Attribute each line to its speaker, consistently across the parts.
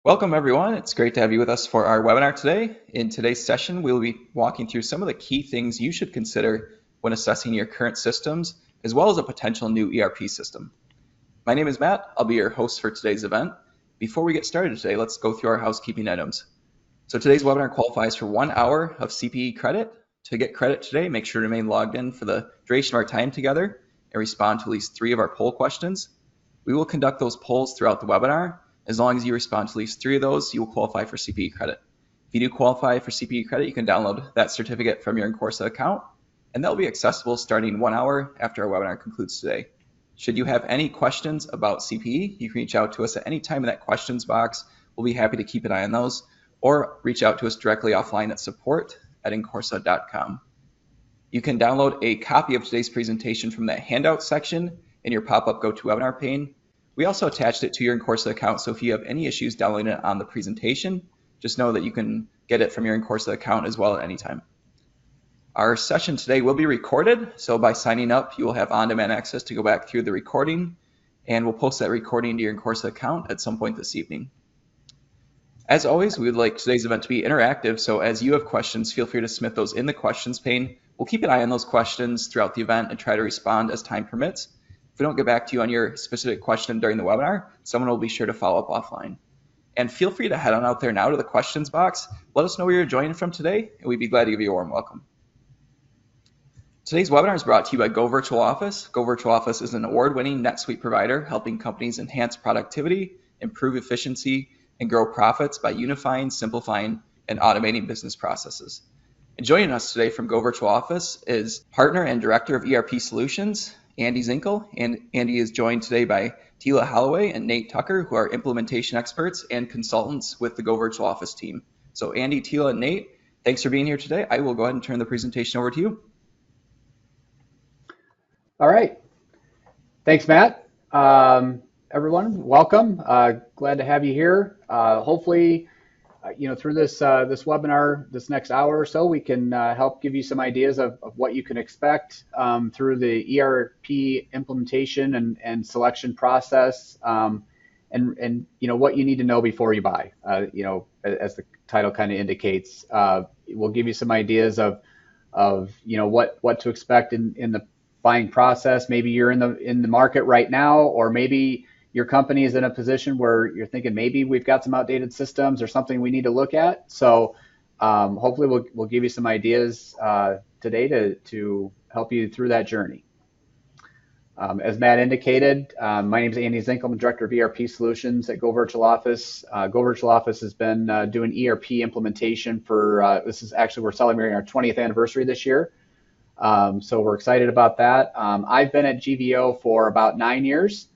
Speaker 1: Welcome everyone. It's great to have you with us for our webinar today. In today's session, we'll be walking through some of the key things you should consider when assessing your current systems, as well as a potential new ERP system. My name is Matt. I'll be your host for today's event. Before we get started today, let's go through our housekeeping items. So today's webinar qualifies for 1 hour of CPE credit. To get credit today, make sure to remain logged in for the duration of our time together and respond to at least 3 of our poll questions. We will conduct those polls throughout the webinar. As long as you respond to at least 3 of those, you will qualify for CPE credit. If you do qualify for CPE credit, you can download that certificate from your Incorsa account, and that will be accessible starting 1 hour after our webinar concludes today. Should you have any questions about CPE, you can reach out to us at any time in that questions box. We'll be happy to keep an eye on those, or reach out to us directly offline at support@incorsa.com. You can download a copy of today's presentation from that handout section in your pop-up GoToWebinar pane. We also attached it to your Incorsa account, so if you have any issues downloading it on the presentation, just know that you can get it from your Incorsa account as well at any time. Our session today will be recorded, so by signing up, you will have on-demand access to go back through the recording, and we'll post that recording to your Incorsa account at some point this evening. As always, we would like today's event to be interactive, so as you have questions, feel free to submit those in the questions pane. We'll keep an eye on those questions throughout the event and try to respond as time permits. If we don't get back to you on your specific question during the webinar, someone will be sure to follow up offline. And feel free to head on out there now to the questions box. Let us know where you're joining from today, and we'd be glad to give you a warm welcome. Today's webinar is brought to you by goVirtualOffice. goVirtualOffice is an award-winning NetSuite provider helping companies enhance productivity, improve efficiency, and grow profits by unifying, simplifying, and automating business processes. And joining us today from goVirtualOffice is Partner and Director of ERP Solutions, Andy Zinkel, and Andy is joined today by Tila Holloway and Nate Tucker, who are implementation experts and consultants with the goVirtualOffice team. So Andy, Tila, and Nate, thanks for being here today. I will go ahead and turn the presentation over to you.
Speaker 2: All right. Thanks, Matt. Everyone, welcome. Glad to have you here. Hopefully, through this webinar, this next hour or so, we can help give you some ideas of what you can expect through the ERP implementation and selection process, and what you need to know before you buy. As the title kind of indicates, we'll give you some ideas of what to expect in the buying process. Maybe you're in the market right now, or maybe your company is in a position where you're thinking maybe we've got some outdated systems or something we need to look at. So hopefully we'll give you some ideas today to help you through that journey. As Matt indicated, my name is Andy Zinkel. I'm the Director of ERP Solutions at goVirtualOffice. goVirtualOffice has been doing ERP implementation for, we're celebrating our 20th anniversary this year. So we're excited about that. I've been at GVO for about 9 years.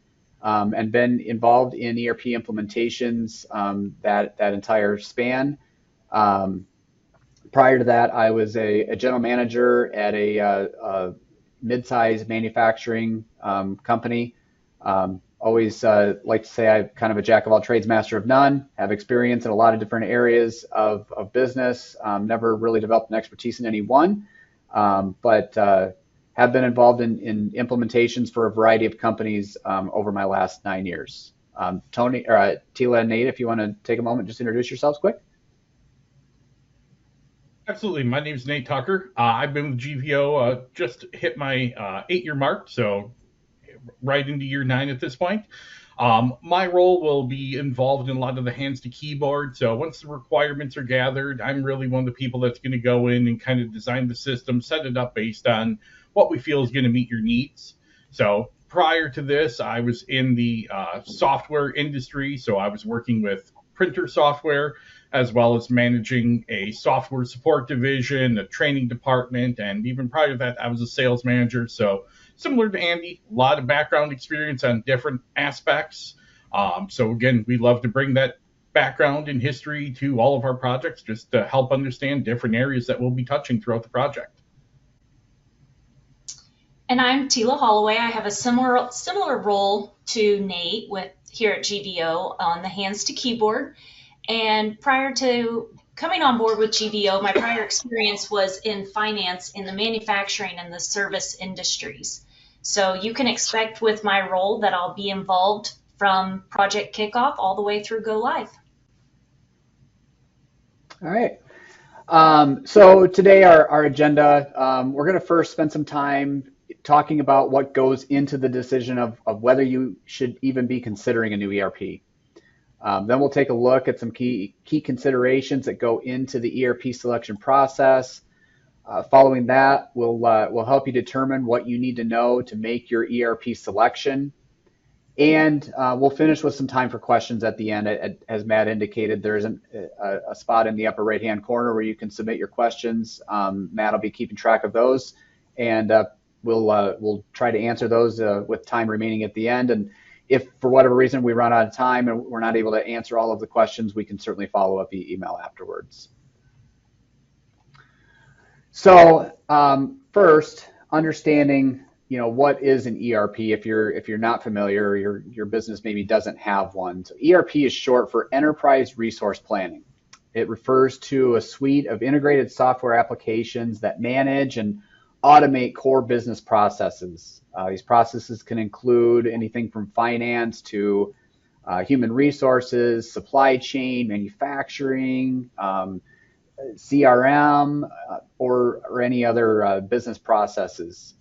Speaker 2: And been involved in ERP implementations that entire span. Prior to that, I was a general manager at a mid-sized manufacturing company. Always like to say I'm kind of a jack of all trades, master of none. Have experience in a lot of different areas of business. Never really developed an expertise in any one, but have been involved in implementations for a variety of companies over my last 9 years. Tila and Nate, if you want to take a moment, just introduce yourselves quick.
Speaker 3: Absolutely. My name is Nate Tucker. I've been with GVO, just hit my 8-year mark, so right into year 9 at this point. My role will be involved in a lot of the hands to keyboard. So once the requirements are gathered, I'm really one of the people that's going to go in and kind of design the system, set it up based on what we feel is going to meet your needs. So prior to this, I was in the software industry. So I was working with printer software, as well as managing a software support division, a training department, and even prior to that, I was a sales manager. So similar to Andy, a lot of background experience on different aspects. So again, we love to bring that background and history to all of our projects, just to help understand different areas that we'll be touching throughout the project.
Speaker 4: And I'm Tila Holloway. I have a similar role to Nate here at GVO on the hands to keyboard. And prior to coming on board with GVO, my prior experience was in finance in the manufacturing and the service industries. So you can expect with my role that I'll be involved from project kickoff all the way through go live.
Speaker 2: All right. So today our agenda, we're going to first spend some time talking about what goes into the decision of whether you should even be considering a new ERP. Then we'll take a look at some key considerations that go into the ERP selection process. Following that, we'll help you determine what you need to know to make your ERP selection. And we'll finish with some time for questions at the end. As Matt indicated, there's a spot in the upper right-hand corner where you can submit your questions. Matt will be keeping track of those, and we'll try to answer those with time remaining at the end. And if for whatever reason we run out of time and we're not able to answer all of the questions, we can certainly follow up via email afterwards. So first, understanding what is an ERP if you're not familiar, or your business maybe doesn't have one. So ERP is short for Enterprise Resource Planning. It refers to a suite of integrated software applications that manage and automate core business processes. These processes can include anything from finance to human resources, supply chain, manufacturing, CRM, or any other business processes.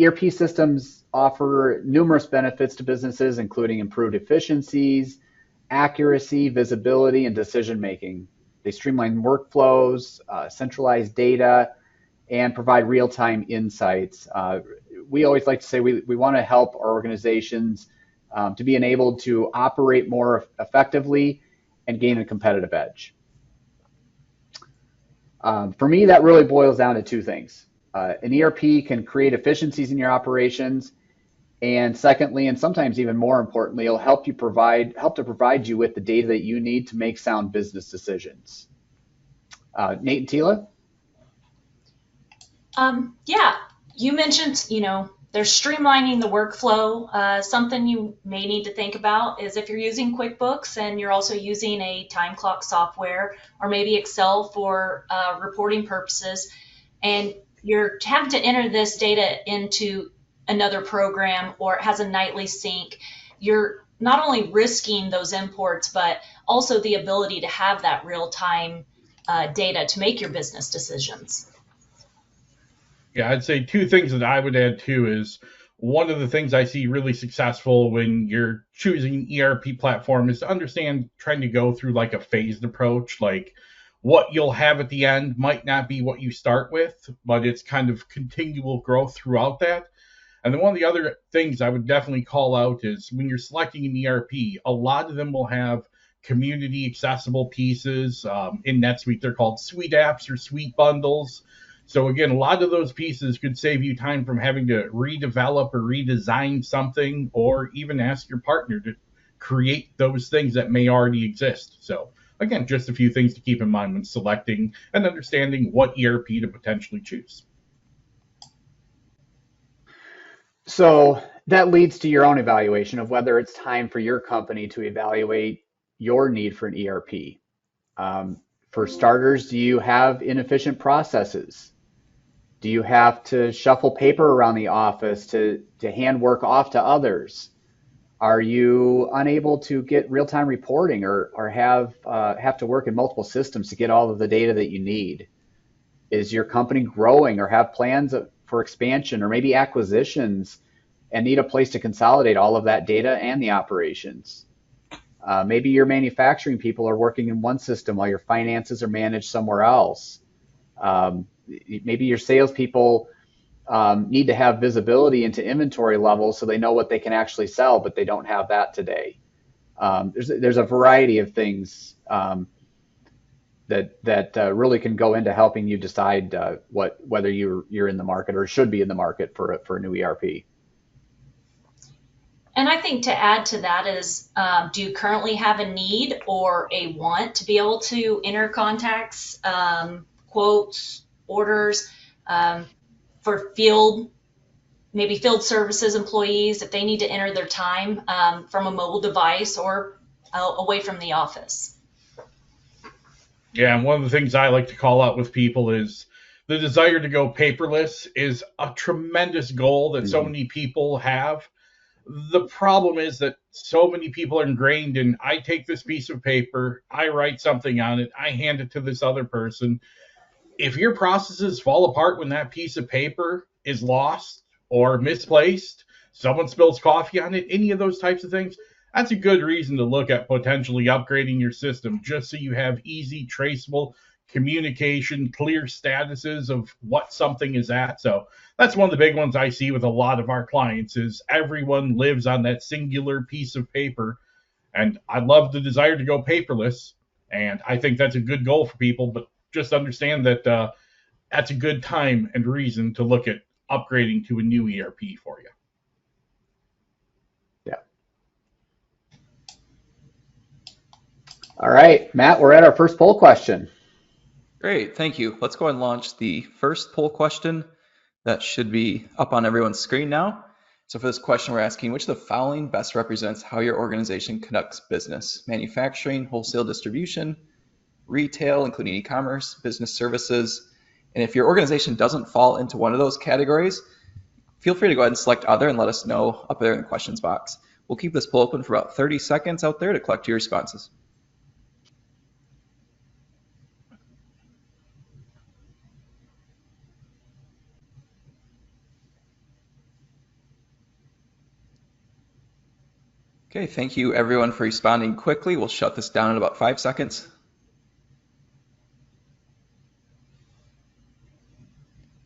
Speaker 2: ERP systems offer numerous benefits to businesses, including improved efficiencies, accuracy, visibility, and decision-making. They streamline workflows, centralize data, and provide real-time insights. We always like to say we want to help our organizations to be enabled to operate more effectively and gain a competitive edge. For me, that really boils down to two things. An ERP can create efficiencies in your operations, and secondly, and sometimes even more importantly, it'll help to provide you with the data that you need to make sound business decisions. Nate and Tila?
Speaker 4: Yeah, you mentioned, they're streamlining the workflow. Something you may need to think about is if you're using QuickBooks and you're also using a time clock software or maybe Excel for reporting purposes, and you're having to enter this data into another program or it has a nightly sync, you're not only risking those imports, but also the ability to have that real-time data to make your business decisions.
Speaker 3: Yeah, I'd say two things that I would add too is one of the things I see really successful when you're choosing an ERP platform is to understand trying to go through like a phased approach. Like what you'll have at the end might not be what you start with, but it's kind of continual growth throughout that. And then one of the other things I would definitely call out is when you're selecting an ERP, a lot of them will have community accessible pieces. In NetSuite, they're called suite apps or suite bundles. So again, a lot of those pieces could save you time from having to redevelop or redesign something, or even ask your partner to create those things that may already exist. So again, just a few things to keep in mind when selecting and understanding what ERP to potentially choose.
Speaker 2: So that leads to your own evaluation of whether it's time for your company to evaluate your need for an ERP. For starters, do you have inefficient processes? Do you have to shuffle paper around the office to hand work off to others? Are you unable to get real-time reporting or have to work in multiple systems to get all of the data that you need? Is your company growing or have plans for expansion or maybe acquisitions and need a place to consolidate all of that data and the operations? Maybe your manufacturing people are working in one system while your finances are managed somewhere else. Maybe your salespeople need to have visibility into inventory levels so they know what they can actually sell, but they don't have that today. There's a variety of things that really can go into helping you decide whether you're in the market or should be in the market for a new ERP.
Speaker 4: And I think to add to that is, do you currently have a need or a want to be able to enter contacts, quotes, orders for maybe field services employees if they need to enter their time from a mobile device or away from the office?
Speaker 3: Yeah, and one of the things I like to call out with people is the desire to go paperless is a tremendous goal that so many people have. The problem is that so many people are ingrained in, I take this piece of paper, I write something on it, I hand it to this other person. If your processes fall apart when that piece of paper is lost or misplaced, someone spills coffee on it, any of those types of things, that's a good reason to look at potentially upgrading your system just so you have easy, traceable communication, clear statuses of what something is at. So that's one of the big ones I see with a lot of our clients is everyone lives on that singular piece of paper. And I love the desire to go paperless. And I think that's a good goal for people, but just understand that that's a good time and reason to look at upgrading to a new ERP for you.
Speaker 2: Yeah. All right, Matt, we're at our first poll question.
Speaker 1: Great, thank you. Let's go ahead and launch the first poll question that should be up on everyone's screen now. So for this question, we're asking which of the following best represents how your organization conducts business: manufacturing, wholesale distribution, retail, including e-commerce, business services. And if your organization doesn't fall into one of those categories, feel free to go ahead and select other and let us know up there in the questions box. We'll keep this poll open for about 30 seconds out there to collect your responses. Okay, thank you everyone for responding quickly. We'll shut this down in about 5 seconds.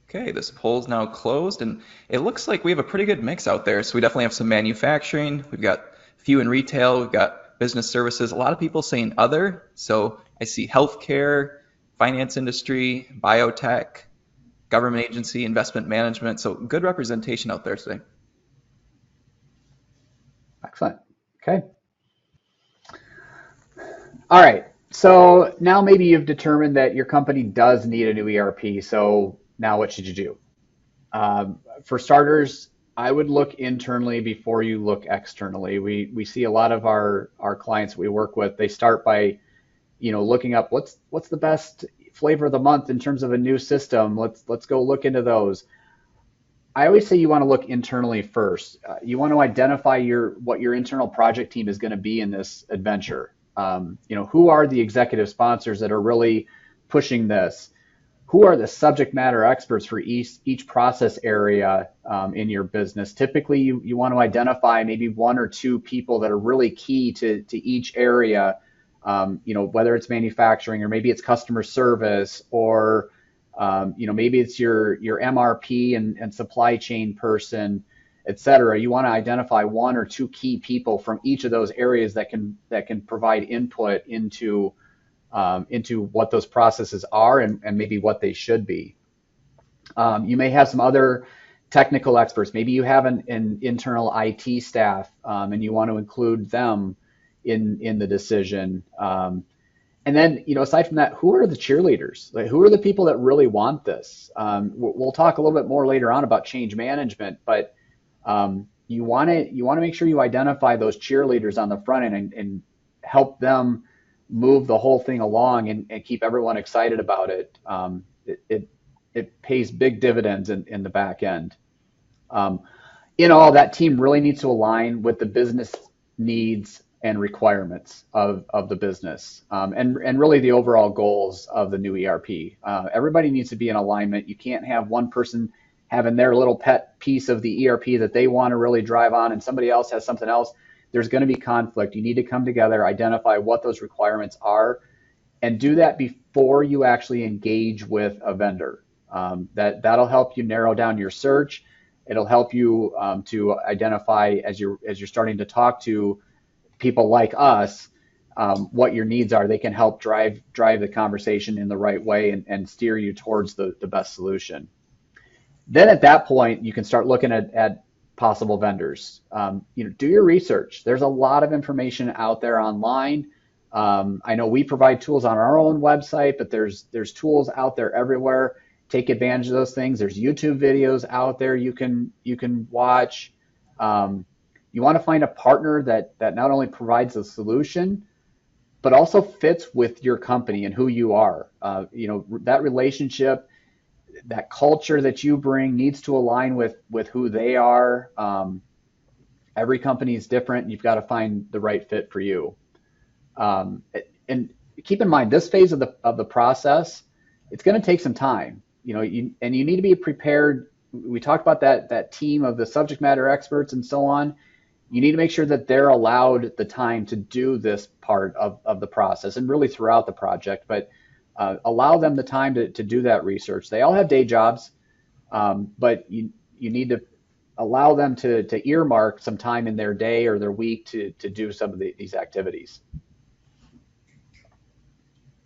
Speaker 1: Okay, this poll is now closed, and it looks like we have a pretty good mix out there. So we definitely have some manufacturing, we've got a few in retail, we've got business services, a lot of people saying other. So I see healthcare, finance industry, biotech, government agency, investment management. So good representation out there today.
Speaker 2: Excellent. Okay. All right. So now maybe you've determined that your company does need a new ERP. So now what should you do? For starters, I would look internally before you look externally. We see a lot of our clients we work with, they start by, looking up what's the best flavor of the month in terms of a new system. Let's go look into those. I always say you want to look internally first. You want to identify what your internal project team is going to be in this adventure. Who are the executive sponsors that are really pushing this? Who are the subject matter experts for each process area in your business? Typically, you want to identify maybe one or two people that are really key to each area, whether it's manufacturing or maybe it's customer service or maybe it's your MRP and supply chain person, et cetera. You want to identify one or two key people from each of those areas that can provide input into what those processes are and maybe what they should be. You may have some other technical experts. Maybe you have an internal IT staff and you want to include them in the decision. And then, aside from that, who are the cheerleaders? Like, who are the people that really want this? We'll talk a little bit more later on about change management, but you want to make sure you identify those cheerleaders on the front end and help them move the whole thing along and keep everyone excited about it. It pays big dividends in the back end. In all, that team really needs to align with the business needs and requirements of the business and really the overall goals of the new ERP. Everybody needs to be in alignment. You can't have one person having their little pet piece of the ERP that they want to really drive on and somebody else has something else. There's going to be conflict. You need to come together, identify what those requirements are, and do that before you actually engage with a vendor. That'll help you narrow down your search. It'll help you to identify as you're starting to talk to people like us what your needs are. They can help drive the conversation in the right way and steer you towards the best solution. Then at that point, you can start looking at possible vendors. Do your research. There's a lot of information out there online. I know we provide tools on our own website, but there's tools out there everywhere. Take advantage of those things. There's YouTube videos out there you can watch. You want to find a partner that not only provides a solution, but also fits with your company and who you are. That relationship, that culture that you bring needs to align with who they are. Every company is different. You've got to find the right fit for you. And keep in mind, this phase of the process, it's going to take some time. You need to be prepared. We talked about that team of the subject matter experts and so on. You need to make sure that they're allowed the time to do this part of the process and really throughout the project, but allow them the time to do that research. They all have day jobs, but you need to allow them to earmark some time in their day or their week to do some of these activities.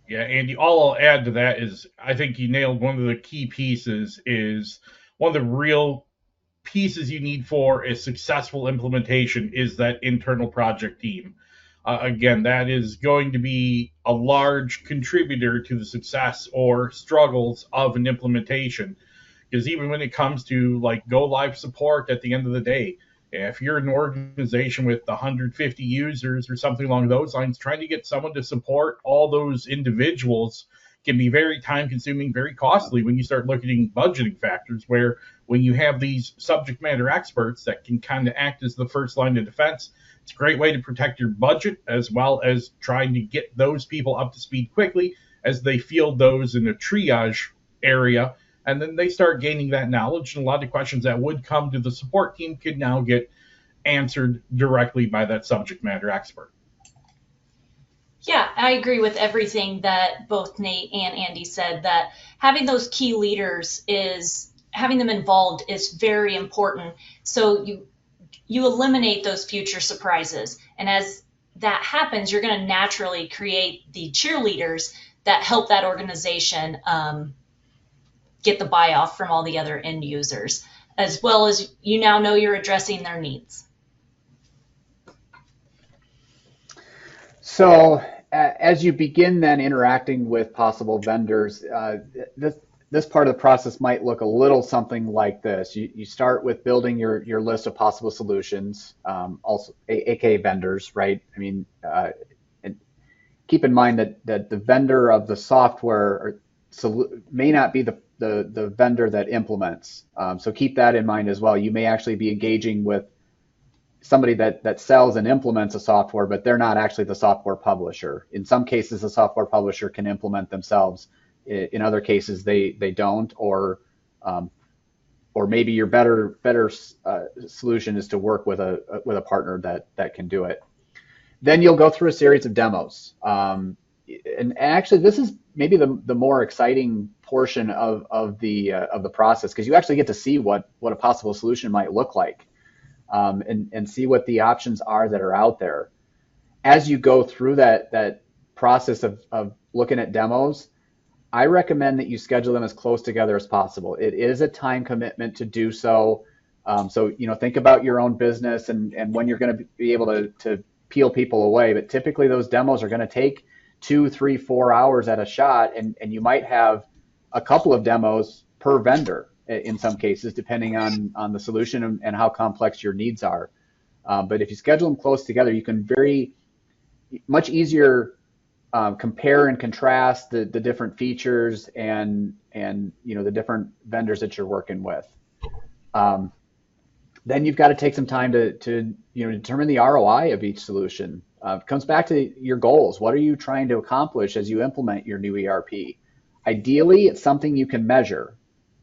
Speaker 3: Yeah, Andy, all I'll add to that is I think you nailed one of the key pieces. Is one of the real pieces you need for a successful implementation is that internal project team. Again, that is going to be a large contributor to the success or struggles of an implementation. Because even when it comes to like go live support at the end of the day, if you're an organization with 150 users or something along those lines, trying to get someone to support all those individuals can be very time consuming, very costly when you start looking at budgeting factors, where when you have these subject matter experts that can kind of act as the first line of defense, it's a great way to protect your budget as well as trying to get those people up to speed quickly as they field those in a triage area. And then they start gaining that knowledge, and a lot of questions that would come to the support team could now get answered directly by that subject matter expert.
Speaker 4: Yeah, I agree with everything that both Nate and Andy said, that having those key leaders having them involved is very important. So you eliminate those future surprises. And as that happens, you're going to naturally create the cheerleaders that help that organization get the buy-off from all the other end users, as well as you now know you're addressing their needs.
Speaker 2: So as you begin then interacting with possible vendors, this part of the process might look a little something like this. You start with building your list of possible solutions, also aka vendors, right? I mean, and keep in mind that the vendor of the software may not be the vendor that implements. So keep that in mind as well. You may actually be engaging with somebody that sells and implements a software, but they're not actually the software publisher. In some cases, the software publisher can implement themselves. In other cases, they don't, or maybe your better solution is to work with a partner that can do it. Then you'll go through a series of demos. And actually, this is maybe the more exciting portion of the process, because you actually get to see what a possible solution might look like, and see what the options are that are out there. As you go through that process of looking at demos, I recommend that you schedule them as close together as possible. It is a time commitment to do so. So think about your own business and when you're going to be able to peel people away. But typically those demos are going to take 2, 3, 4 hours at a shot, and you might have a couple of demos per vendor in some cases, depending on the solution and how complex your needs are. But if you schedule them close together, you can much easier compare and contrast the different features and the different vendors that you're working with. Then you've got to take some time to determine the ROI of each solution. It comes back to your goals. What are you trying to accomplish as you implement your new ERP? Ideally, it's something you can measure,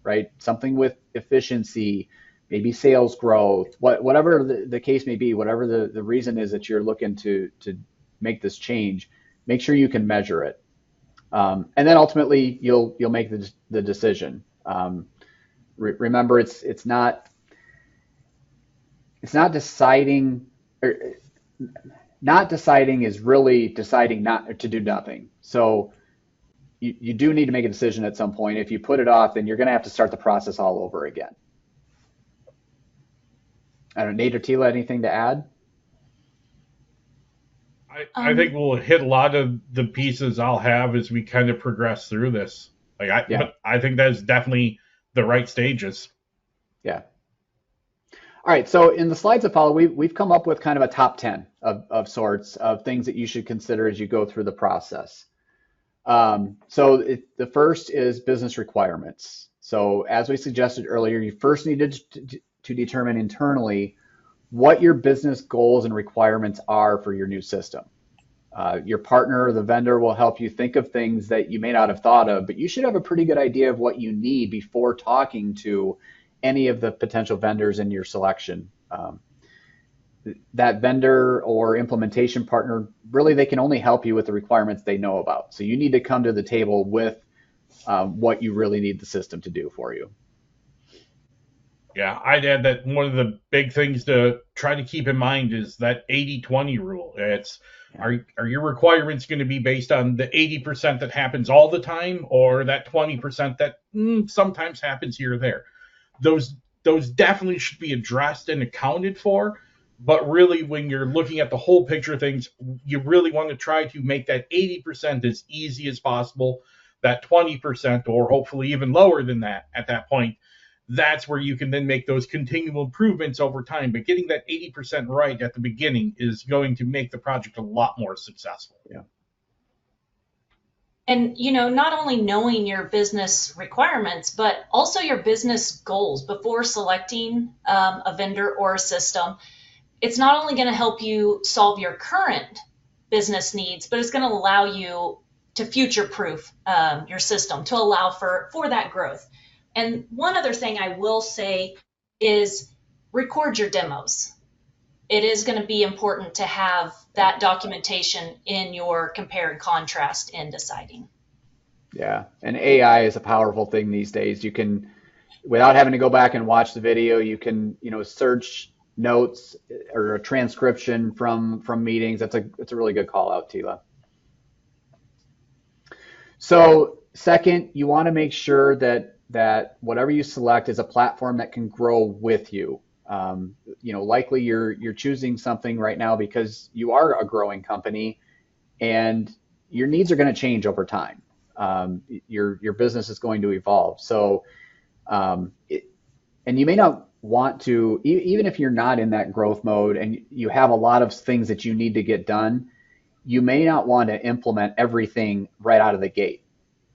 Speaker 2: right? Something with efficiency, maybe sales growth, whatever the case may be, whatever the reason is that you're looking to make this change, make sure you can measure it. And then ultimately, you'll make the decision. Remember, it's not deciding. Not deciding is really deciding not to do nothing. So you do need to make a decision at some point. If you put it off, then you're going to have to start the process all over again. I don't know, Nate or Tila, anything to add?
Speaker 3: I think we'll hit a lot of the pieces I'll have as we kind of progress through this. But I think that's definitely the right stages.
Speaker 2: Yeah. All right, so in the slides that follow, we've come up with kind of a top 10 of sorts of things that you should consider as you go through the process. The first is business requirements. So as we suggested earlier, you first need to determine internally what your business goals and requirements are for your new system. Your partner or the vendor will help you think of things that you may not have thought of, but you should have a pretty good idea of what you need before talking to any of the potential vendors in your selection. That vendor or implementation partner, really, they can only help you with the requirements they know about. So you need to come to the table with what you really need the system to do for you.
Speaker 3: Yeah, I'd add that one of the big things to try to keep in mind is that 80-20 rule. It's are your requirements going to be based on the 80% that happens all the time, or that 20% that sometimes happens here or there? Those definitely should be addressed and accounted for. But really, when you're looking at the whole picture of things, you really want to try to make that 80% as easy as possible. That 20%, or hopefully even lower than that at that point, that's where you can then make those continual improvements over time. But getting that 80% right at the beginning is going to make the project a lot more successful.
Speaker 2: Yeah.
Speaker 4: And, not only knowing your business requirements, but also your business goals before selecting a vendor or a system. It's not only going to help you solve your current business needs, but it's going to allow you to future-proof your system to allow for that growth. And one other thing I will say is record your demos. It is going to be important to have that documentation in your compare and contrast in deciding.
Speaker 2: Yeah, and AI is a powerful thing these days. You can, without having to go back and watch the video, you can, search notes or a transcription from meetings. That's a really good call out, Tila. So second, you want to make sure that whatever you select is a platform that can grow with you. Likely you're choosing something right now because you are a growing company and your needs are going to change over time. Your business is going to evolve. So, and you may not want to, even if you're not in that growth mode and you have a lot of things that you need to get done, you may not want to implement everything right out of the gate.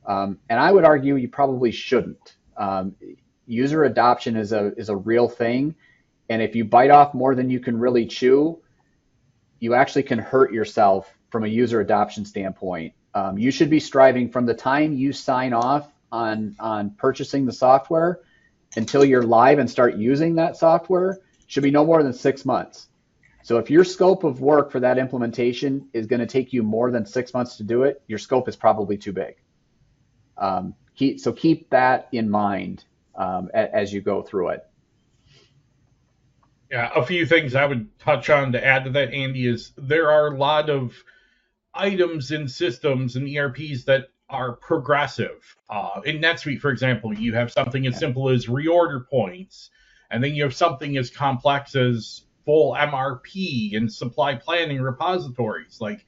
Speaker 2: And I would argue you probably shouldn't. User adoption is a real thing. And if you bite off more than you can really chew, you actually can hurt yourself from a user adoption standpoint. You should be striving from the time you sign off on purchasing the software until you're live and start using that software should be no more than 6 months. So if your scope of work for that implementation is going to take you more than 6 months to do it, your scope is probably too big. So keep that in mind as you go through it.
Speaker 3: Yeah, a few things I would touch on to add to that, Andy, is there are a lot of items in systems and ERPs that are progressive. In NetSuite, for example, you have something as simple as reorder points, and then you have something as complex as full MRP and supply planning repositories. Like,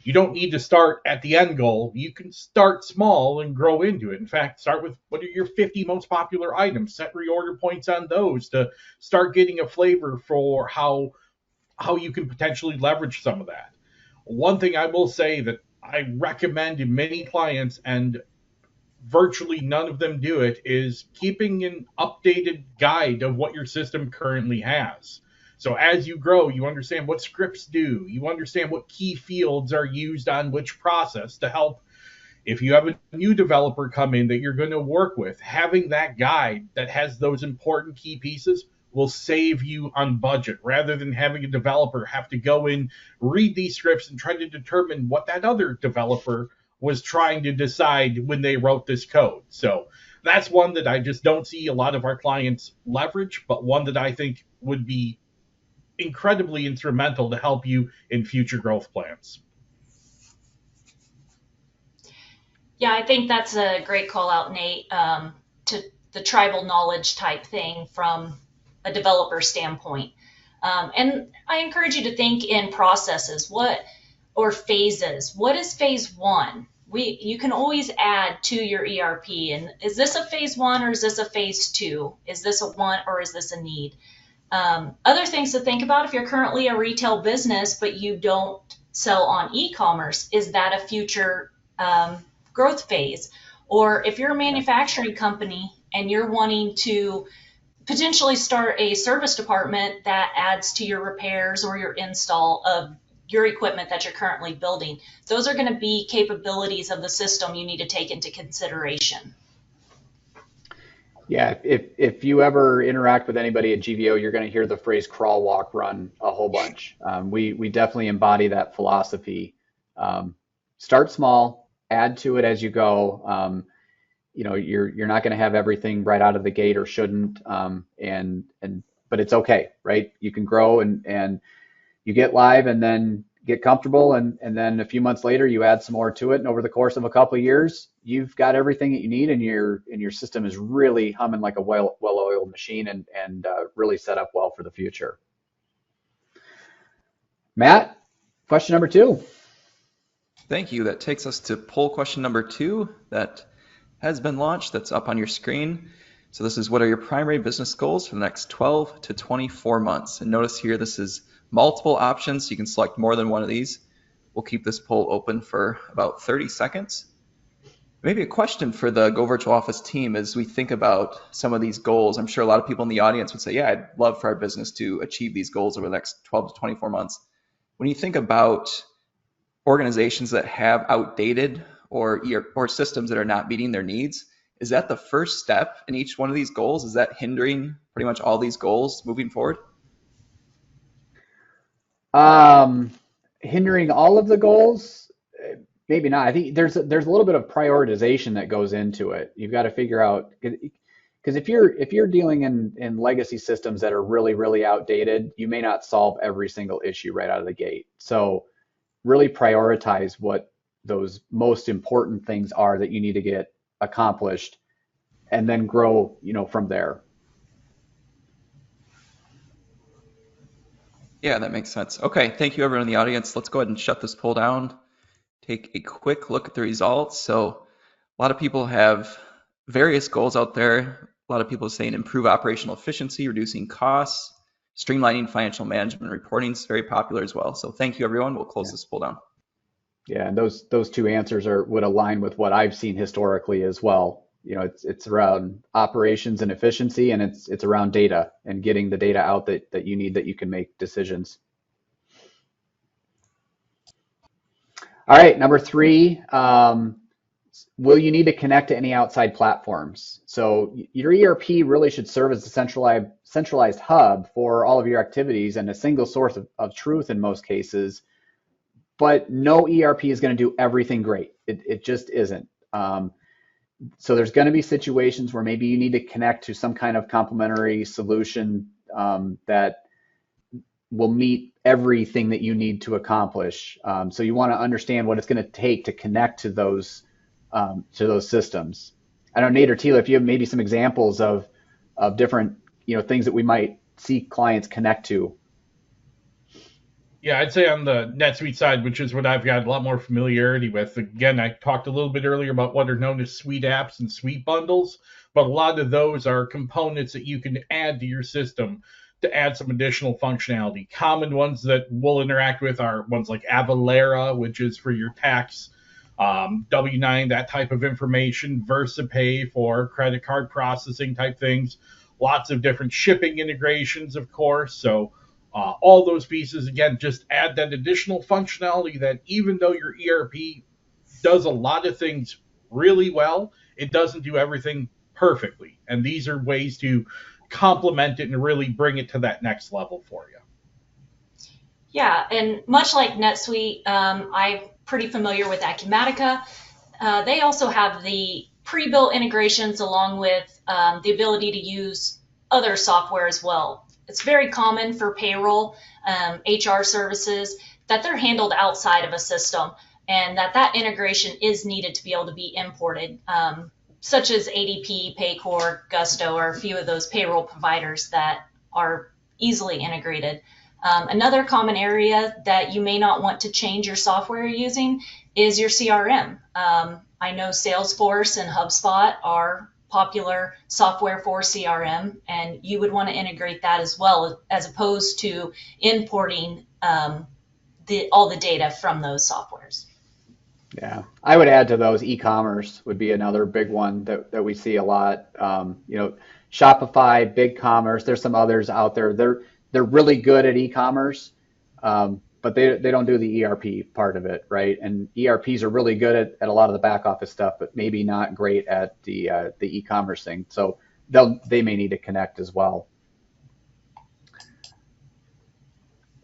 Speaker 3: you don't need to start at the end goal. You can start small and grow into it. In fact, start with what are your 50 most popular items, set reorder points on those to start getting a flavor for how you can potentially leverage some of that. One thing I will say that I recommend to many clients, and virtually none of them do it, is keeping an updated guide of what your system currently has. So as you grow, you understand what scripts do. You understand what key fields are used on which process to help. If you have a new developer come in that you're going to work with, having that guide that has those important key pieces will save you on budget rather than having a developer have to go in, read these scripts, and try to determine what that other developer was trying to decide when they wrote this code. So that's one that I just don't see a lot of our clients leverage, but one that I think would be incredibly instrumental to help you in future growth plans.
Speaker 4: Yeah, I think that's a great call out, Nate, to the tribal knowledge type thing from a developer standpoint. And I encourage you to think in processes, or phases. What is phase one? You can always add to your ERP. And is this a phase one or is this a phase two? Is this a want or is this a need? Other things to think about, if you're currently a retail business, but you don't sell on e-commerce, is that a future growth phase? Or if you're a manufacturing company and you're wanting to potentially start a service department that adds to your repairs or your install of your equipment that you're currently building. Those are going to be capabilities of the system you need to take into consideration.
Speaker 2: Yeah, if you ever interact with anybody at GVO, you're going to hear the phrase crawl, walk, run a whole bunch. We definitely embody that philosophy. Start small, add to it as you go. You're not going to have everything right out of the gate, or shouldn't, but it's okay, right? You can grow and you get live and then get comfortable, and then a few months later you add some more to it, and over the course of a couple of years you've got everything that you need, and your system is really humming like a well-oiled machine, and really set up well for the future. Matt, question number 2.
Speaker 1: Thank you. That takes us to poll question number 2 that has been launched. That's up on your screen. So this is, what are your primary business goals for the next 12 to 24 months? And notice here, this is multiple options, so you can select more than one of these. We'll keep this poll open for about 30 seconds. Maybe a question for the goVirtualOffice team as we think about some of these goals. I'm sure a lot of people in the audience would say, yeah, I'd love for our business to achieve these goals over the next 12 to 24 months. When you think about organizations that have outdated or systems that are not meeting their needs, is that the first step in each one of these goals? Is that hindering pretty much all these goals moving forward?
Speaker 2: Hindering all of the goals? Maybe not. I think there's a little bit of prioritization that goes into it. You've got to figure out, because if you're dealing in legacy systems that are really outdated, you may not solve every single issue right out of the gate. So really prioritize what those most important things are that you need to get accomplished, and then grow, from there.
Speaker 1: Yeah, that makes sense. Okay, thank you everyone in the audience. Let's go ahead and shut this poll down. Take a quick look at the results. So a lot of people have various goals out there. A lot of people are saying improve operational efficiency, reducing costs, streamlining financial management reporting is very popular as well. So thank you everyone. We'll close this poll down.
Speaker 2: Yeah, and those two answers would align with what I've seen historically as well. It's around operations and efficiency, and it's around data and getting the data out that you need, that you can make decisions. All right, number 3, will you need to connect to any outside platforms? So your ERP really should serve as a centralized hub for all of your activities and a single source of truth in most cases. But no ERP is going to do everything great. It just isn't. So there's going to be situations where maybe you need to connect to some kind of complementary solution that will meet everything that you need to accomplish. So you want to understand what it's going to take to connect to those systems. I don't know, Nate or Tila, if you have maybe some examples of different things that we might see clients connect to.
Speaker 3: Yeah, I'd say on the NetSuite side, which is what I've got a lot more familiarity with. Again, I talked a little bit earlier about what are known as suite apps and suite bundles, but a lot of those are components that you can add to your system to add some additional functionality. Common ones that we'll interact with are ones like Avalara, which is for your tax, W-9, that type of information, VersaPay for credit card processing type things, lots of different shipping integrations, of course. So all those pieces, again, just add that additional functionality that even though your ERP does a lot of things really well, it doesn't do everything perfectly. And these are ways to complement it and really bring it to that next level for you.
Speaker 4: Yeah, and much like NetSuite, I'm pretty familiar with Acumatica. They also have the pre-built integrations along with the ability to use other software as well. It's very common for payroll, HR services, that they're handled outside of a system, and that integration is needed to be able to be imported, such as ADP, Paycor, Gusto, or a few of those payroll providers that are easily integrated. Another common area that you may not want to change your software you're using is your CRM. I know Salesforce and HubSpot are popular software for CRM, and you would want to integrate that as well, as opposed to importing all the data from those softwares.
Speaker 2: Yeah, I would add to those, e-commerce would be another big one that we see a lot. Shopify, BigCommerce. There's some others out there. They're really good at e-commerce, but they don't do the ERP part of it, right? And ERPs are really good at a lot of the back office stuff, but maybe not great at the e-commerce thing. So they may need to connect as well.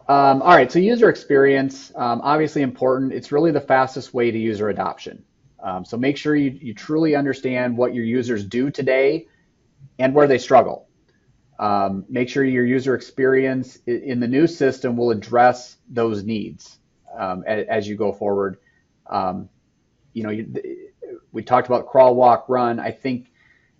Speaker 2: All right, so user experience, obviously important. It's really the fastest way to user adoption. So make sure you truly understand what your users do today and where they struggle. Make sure your user experience in the new system will address those needs as you go forward. We talked about crawl, walk, run. I think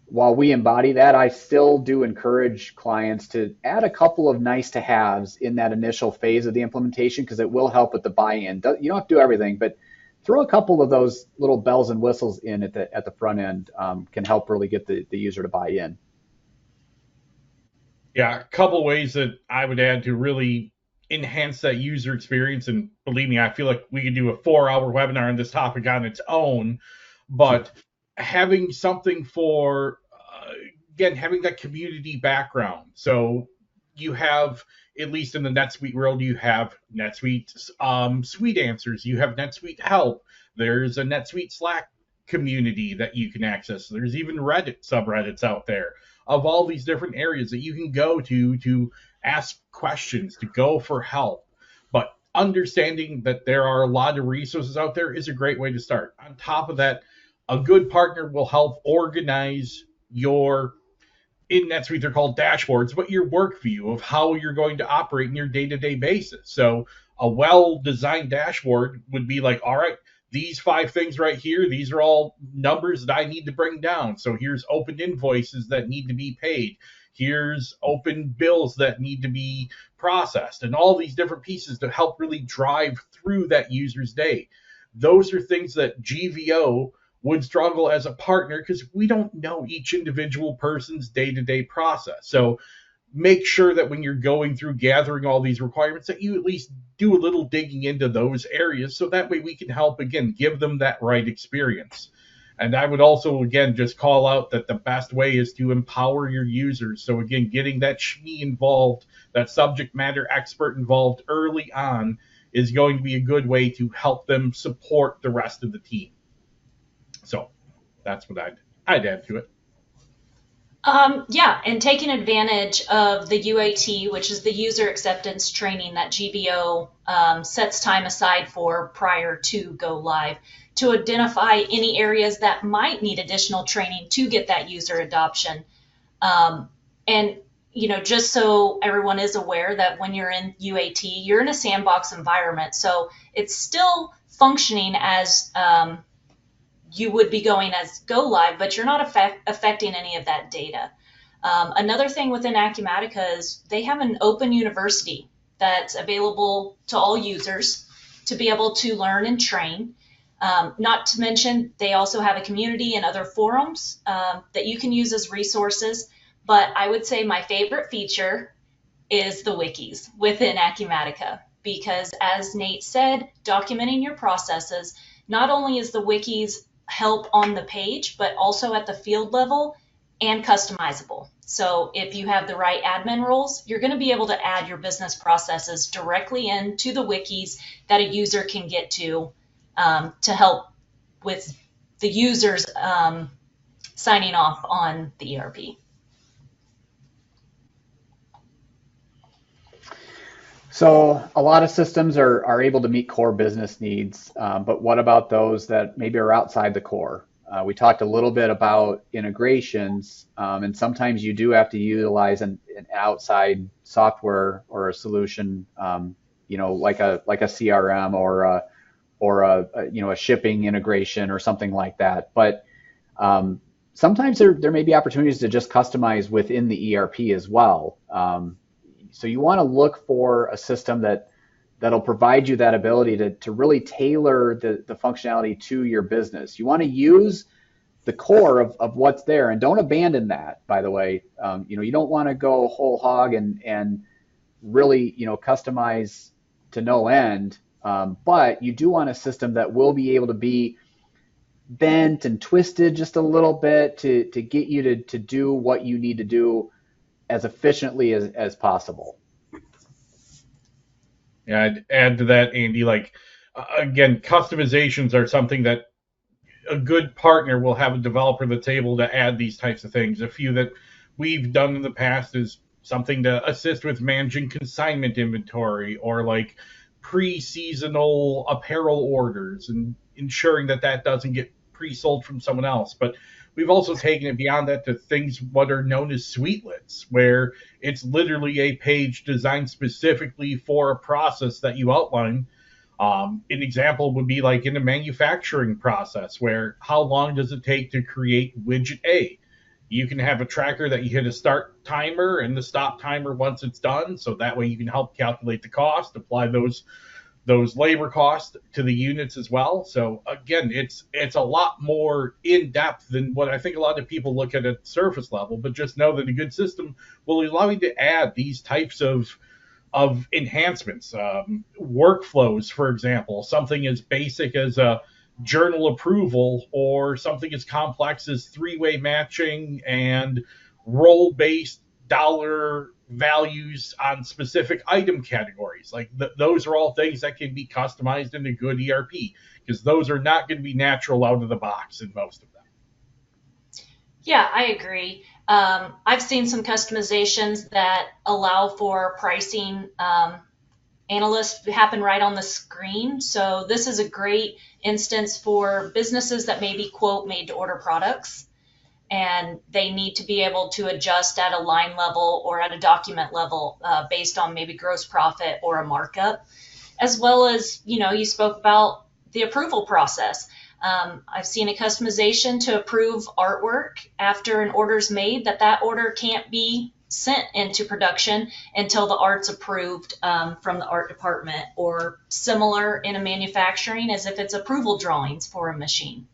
Speaker 2: while we embody that, I still do encourage clients to add a couple of nice to haves in that initial phase of the implementation, because it will help with the buy-in. You don't have to do everything, but throw a couple of those little bells and whistles in at the front end can help really get the user to buy in.
Speaker 3: Yeah, a couple ways that I would add to really enhance that user experience. And believe me, I feel like we could do a 4-hour webinar on this topic on its own, but having something for, again, having that community background. So you have, at least in the NetSuite world, you have NetSuite Suite Answers, you have NetSuite Help, there's a NetSuite Slack community that you can access. There's even Reddit subreddits out there of all these different areas that you can go to ask questions, to go for help. But understanding that there are a lot of resources out there is a great way to start. On top of that, a good partner will help organize your, in NetSuite they're called dashboards, but your work view of how you're going to operate in your day-to-day basis. So a well-designed dashboard would be like, all right, these 5 things right here, these are all numbers that I need to bring down. So here's open invoices that need to be paid. Here's open bills that need to be processed, and all these different pieces to help really drive through that user's day. Those are things that GVO would struggle as a partner, because we don't know each individual person's day-to-day process. So make sure that when you're going through gathering all these requirements that you at least do a little digging into those areas, so that way we can help, again, give them that right experience. And I would also, again, just call out that the best way is to empower your users. So again, getting that SME involved, that subject matter expert involved early on is going to be a good way to help them support the rest of the team. So that's what I'd add to it.
Speaker 4: Yeah, and taking advantage of the UAT, which is the user acceptance training that GVO sets time aside for prior to go live, to identify any areas that might need additional training to get that user adoption. And just so everyone is aware that when you're in UAT, you're in a sandbox environment, so it's still functioning as you would be going as go live, but you're not affecting any of that data. Another thing within Acumatica is they have an open university that's available to all users to be able to learn and train. Not to mention, they also have a community and other forums that you can use as resources. But I would say my favorite feature is the wikis within Acumatica, because as Nate said, documenting your processes, not only is the wikis help on the page, but also at the field level and customizable. So if you have the right admin roles, you're going to be able to add your business processes directly into the wikis that a user can get to help with the users signing off on the ERP.
Speaker 2: So a lot of systems are able to meet core business needs, but what about those that maybe are outside the core? We talked a little bit about integrations, and sometimes you do have to utilize an outside software or a solution, like a CRM or a shipping integration or something like that. But sometimes there may be opportunities to just customize within the ERP as well. So you want to look for a system that'll provide you that ability to really tailor the functionality to your business. You want to use the core of what's there, and don't abandon that, by the way. You don't want to go whole hog and really customize to no end, but you do want a system that will be able to be bent and twisted just a little bit to get you to do what you need to do as efficiently as possible.
Speaker 3: Yeah, I'd add to that, Andy, like, again, customizations are something that a good partner will have a developer that's able to add these types of things. A few that we've done in the past is something to assist with managing consignment inventory, or like pre-seasonal apparel orders and ensuring that that doesn't get pre-sold from someone else. But we've also taken it beyond that to things what are known as suitelets, where it's literally a page designed specifically for a process that you outline. An example would be like in a manufacturing process, where how long does it take to create widget A? You can have a tracker that you hit a start timer and the stop timer once it's done, so that way you can help calculate the cost, apply those labor costs to the units as well. So again, it's a lot more in depth than what I think a lot of people look at surface level. But just know that a good system will allow you to add these types of enhancements, workflows, for example, something as basic as a journal approval, or something as complex as three-way matching and role-based dollar values on specific item categories. Like those are all things that can be customized in a good ERP, because those are not going to be natural out of the box in most of them.
Speaker 4: Yeah, I agree. I've seen some customizations that allow for pricing analysts to happen right on the screen. So this is a great instance for businesses that maybe quote made to order products, and they need to be able to adjust at a line level or at a document level based on maybe gross profit or a markup, as well as, you spoke about the approval process. I've seen a customization to approve artwork after an order's made, that order can't be sent into production until the art's approved from the art department, or similar in a manufacturing as if it's approval drawings for a machine.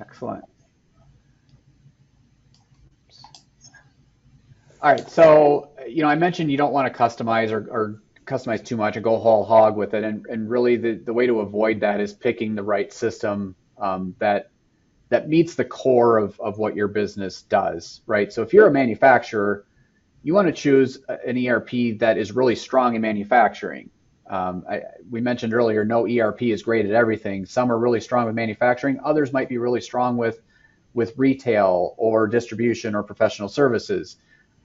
Speaker 2: Excellent. All right, so I mentioned you don't want to customize or customize too much and go whole hog with it, and really the way to avoid that is picking the right system that meets the core of what your business does, right? So if you're a manufacturer, you want to choose an ERP that is really strong in manufacturing. We mentioned earlier, no ERP is great at everything. Some are really strong with manufacturing. Others might be really strong with retail or distribution or professional services.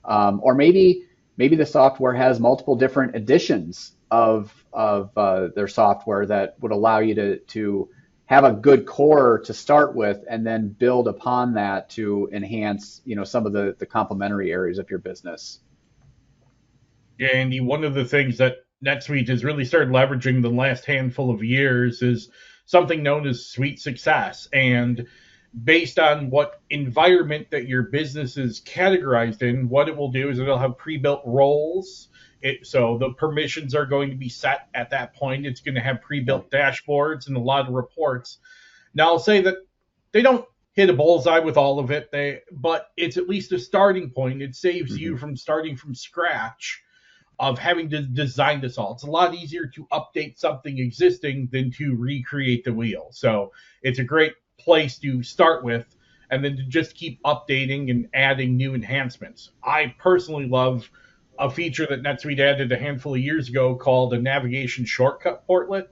Speaker 2: Or maybe the software has multiple different editions of their software that would allow you to have a good core to start with, and then build upon that to enhance, some of the complementary areas of your business.
Speaker 3: Yeah, Andy, one of the things that NetSuite has really started leveraging the last handful of years is something known as Suite Success. And based on what environment that your business is categorized in, what it will do is it'll have pre-built roles. So the permissions are going to be set at that point. It's going to have pre-built dashboards and a lot of reports. Now, I'll say that they don't hit a bullseye with all of it, but it's at least a starting point. It saves you from starting from scratch of having to design this all. It's a lot easier to update something existing than to recreate the wheel. So it's a great place to start with, and then to just keep updating and adding new enhancements. I personally love a feature that NetSuite added a handful of years ago called a navigation shortcut portlet.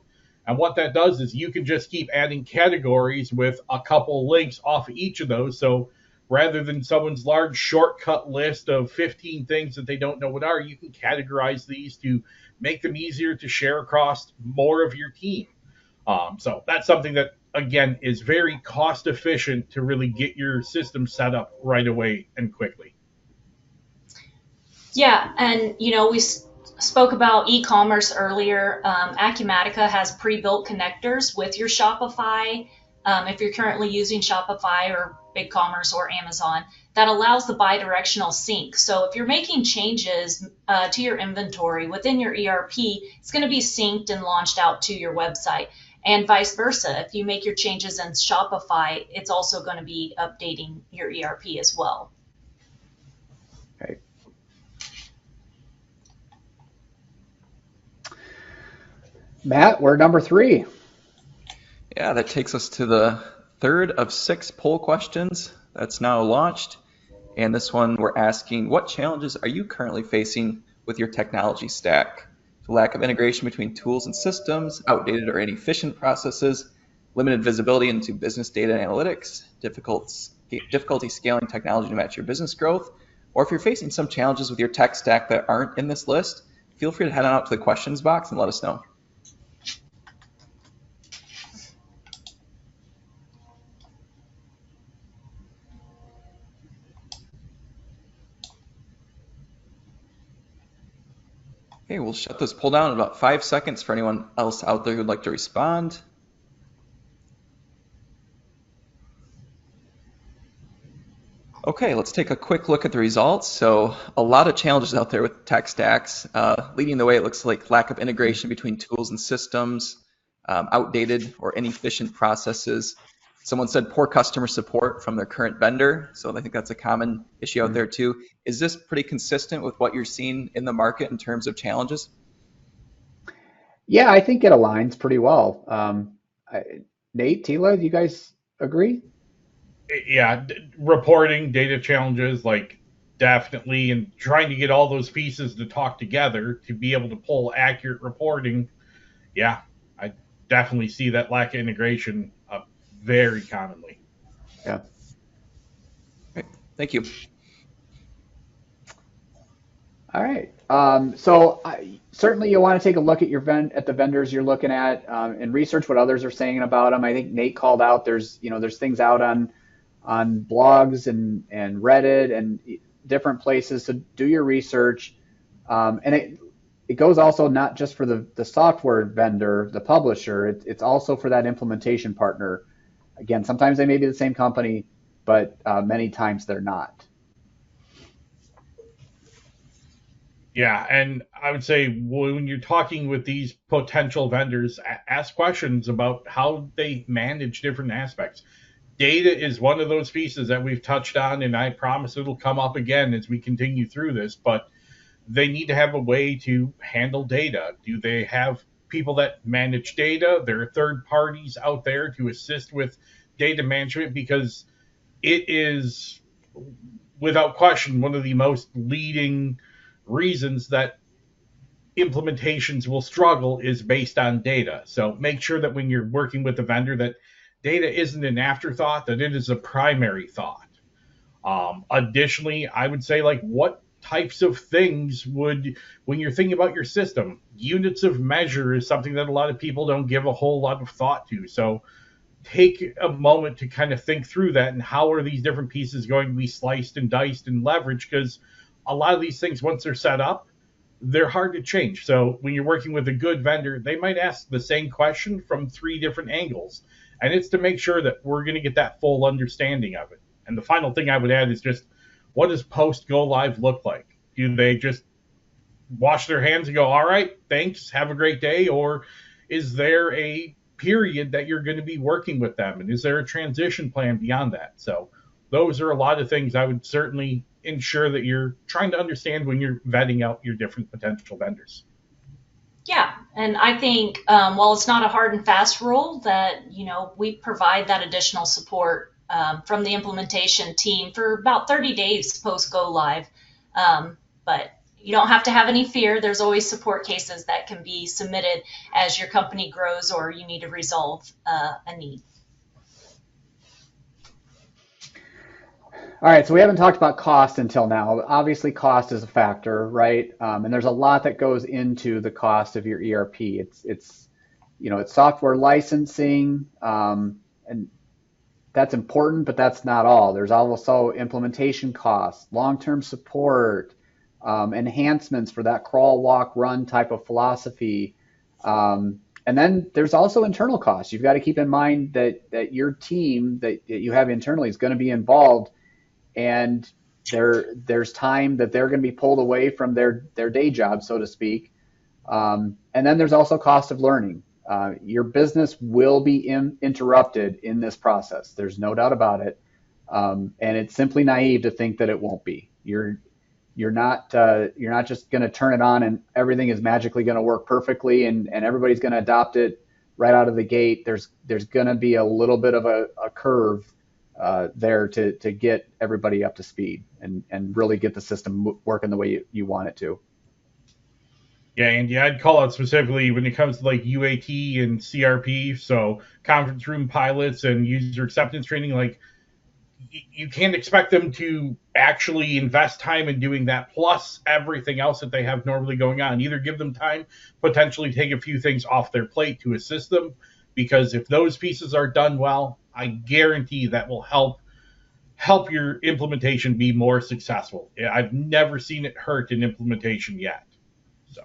Speaker 3: And what that does is you can just keep adding categories with a couple links off of each of those. So rather than someone's large shortcut list of 15 things that they don't know what are, you can categorize these to make them easier to share across more of your team. So that's something that, again, is very cost efficient to really get your system set up right away and quickly.
Speaker 4: Yeah, and we spoke about e-commerce earlier. Acumatica has pre-built connectors with your Shopify. If you're currently using Shopify or BigCommerce or Amazon, that allows the bi-directional sync. So if you're making changes to your inventory within your ERP, it's going to be synced and launched out to your website. And vice versa. If you make your changes in Shopify, it's also going to be updating your ERP as well.
Speaker 2: Okay. Matt, we're number 3.
Speaker 1: Yeah, that takes us to the third of 6 poll questions that's now launched. And this one we're asking, what challenges are you currently facing with your technology stack? The lack of integration between tools and systems, outdated or inefficient processes, limited visibility into business data and analytics, difficulty scaling technology to match your business growth, or if you're facing some challenges with your tech stack that aren't in this list, feel free to head on out to the questions box and let us know. Okay, we'll shut this poll down in about 5 seconds for anyone else out there who'd like to respond. Okay, let's take a quick look at the results. So a lot of challenges out there with tech stacks. Leading the way, it looks like lack of integration between tools and systems, outdated or inefficient processes. Someone said poor customer support from their current vendor. So I think that's a common issue out there too. Is this pretty consistent with what you're seeing in the market in terms of challenges?
Speaker 2: Yeah, I think it aligns pretty well. Nate, Tila, do you guys agree?
Speaker 3: Yeah, reporting data challenges, like definitely, and trying to get all those pieces to talk together to be able to pull accurate reporting. Yeah, I definitely see that lack of integration very commonly.
Speaker 2: Yeah.
Speaker 1: Great. Thank you.
Speaker 2: All right. So certainly you want to take a look at the vendors you're looking at and research what others are saying about them. I think Nate called out there's things out on blogs and Reddit and different places. So do your research. And it goes also not just for the software vendor, the publisher. It's also for that implementation partner. Again, sometimes they may be the same company, but many times they're not.
Speaker 3: Yeah, and I would say when you're talking with these potential vendors, ask questions about how they manage different aspects. Data is one of those pieces that we've touched on, and I promise it'll come up again as we continue through this, but they need to have a way to handle data. Do they have people that manage data? There are third parties out there to assist with data management, because it is, without question, one of the most leading reasons that implementations will struggle is based on data. So make sure that when you're working with a vendor, that data isn't an afterthought, that it is a primary thought. Additionally, I would say, like, what types of things would, when you're thinking about your system, units of measure is something that a lot of people don't give a whole lot of thought to. So take a moment to kind of think through that, and how are these different pieces going to be sliced and diced and leveraged, because a lot of these things, once they're set up, they're hard to change. So when you're working with a good vendor, they might ask the same question from 3 different angles. And it's to make sure that we're going to get that full understanding of it. And the final thing I would add is just, what does post go live look like? Do they just wash their hands and go, all right, thanks, have a great day? Or is there a period that you're going to be working with them? And is there a transition plan beyond that? So those are a lot of things I would certainly ensure that you're trying to understand when you're vetting out your different potential vendors.
Speaker 4: Yeah, and I think while it's not a hard and fast rule, that we provide that additional support from the implementation team for about 30 days post go live. But you don't have to have any fear. There's always support cases that can be submitted as your company grows or you need to resolve a need.
Speaker 2: All right, so we haven't talked about cost until now. Obviously, cost is a factor, right? And there's a lot that goes into the cost of your ERP. It's software licensing, and that's important, but that's not all. There's also implementation costs, long-term support, enhancements for that crawl, walk, run type of philosophy. And then there's also internal costs. You've got to keep in mind that your team that you have internally is going to be involved, and there's time that they're going to be pulled away from their day job, so to speak. And then there's also cost of learning. Your business will be interrupted in this process. There's no doubt about it. And it's simply naive to think that it won't be. You're not just going to turn it on and everything is magically going to work perfectly and everybody's going to adopt it right out of the gate, there's going to be a little bit of a curve there to get everybody up to speed and really get the system working the way you want it to.
Speaker 3: Yeah, and yeah, I'd call out specifically when it comes to like UAT and CRP, so conference room pilots and user acceptance training. Like, you can't expect them to actually invest time in doing that, plus everything else that they have normally going on. Either give them time, potentially take a few things off their plate to assist them, because if those pieces are done well, I guarantee that will help your implementation be more successful. I've never seen it hurt an implementation yet. So.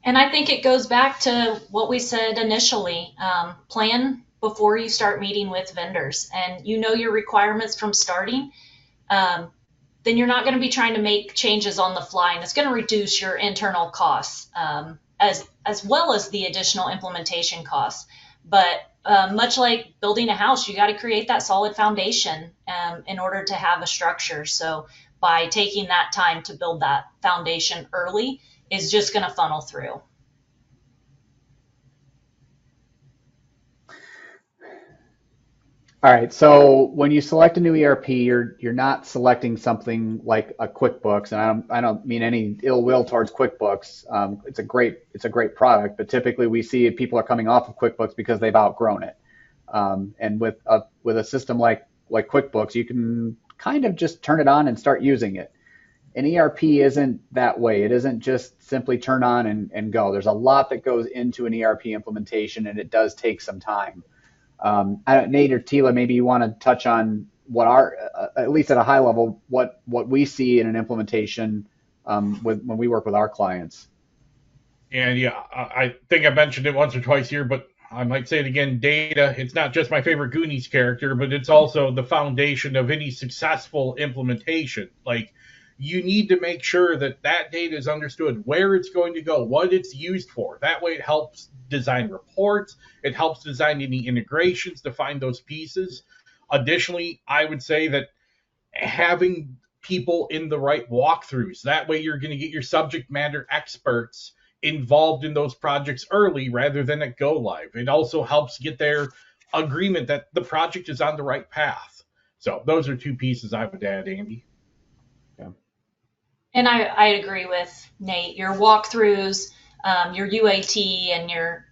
Speaker 4: And I think it goes back to what we said initially. Plan before you start meeting with vendors, and you know your requirements from starting. Then you're not going to be trying to make changes on the fly, and it's going to reduce your internal costs as well as the additional implementation costs. But much like building a house, you got to create that solid foundation in order to have a structure. So by taking that time to build that foundation early is just going to funnel through.
Speaker 2: All right, so when you select a new ERP, you're not selecting something like a QuickBooks, and I don't mean any ill will towards QuickBooks. It's a great product, but typically we see people are coming off of QuickBooks because they've outgrown it. And with a system like QuickBooks, you can kind of just turn it on and start using it. An ERP isn't that way. It isn't just simply turn on and go. There's a lot that goes into an ERP implementation, and it does take some time. Nate or Tila, maybe you want to touch on what at least at a high level, what we see in an implementation when we work with our clients.
Speaker 3: And yeah, I think I mentioned it once or twice here, but I might say it again. Data, it's not just my favorite Goonies character, but it's also the foundation of any successful implementation. Like, you need to make sure that data is understood, where it's going to go, what it's used for. That way it helps design reports. It helps design any integrations to find those pieces. Additionally, I would say that having people in the right walkthroughs, that way you're going to get your subject matter experts involved in those projects early rather than at go live. It also helps get their agreement that the project is on the right path. So those are two pieces I would add, Andy.
Speaker 2: Yeah.
Speaker 4: And I agree with Nate. Your walkthroughs, your UAT, and your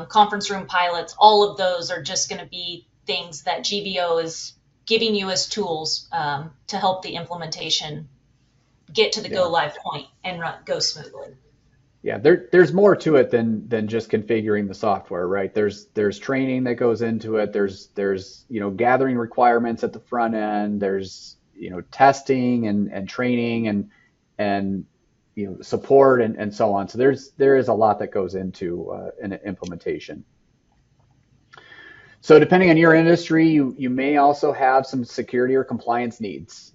Speaker 4: conference room pilots, all of those are just going to be things that GVO is giving you as tools to help the implementation get to the go live point and go smoothly.
Speaker 2: Yeah, there's more to it than just configuring the software, right? There's training that goes into it. There's gathering requirements at the front end. There's testing and training and support and so on. So there is a lot that goes into an implementation. So depending on your industry, you may also have some security or compliance needs.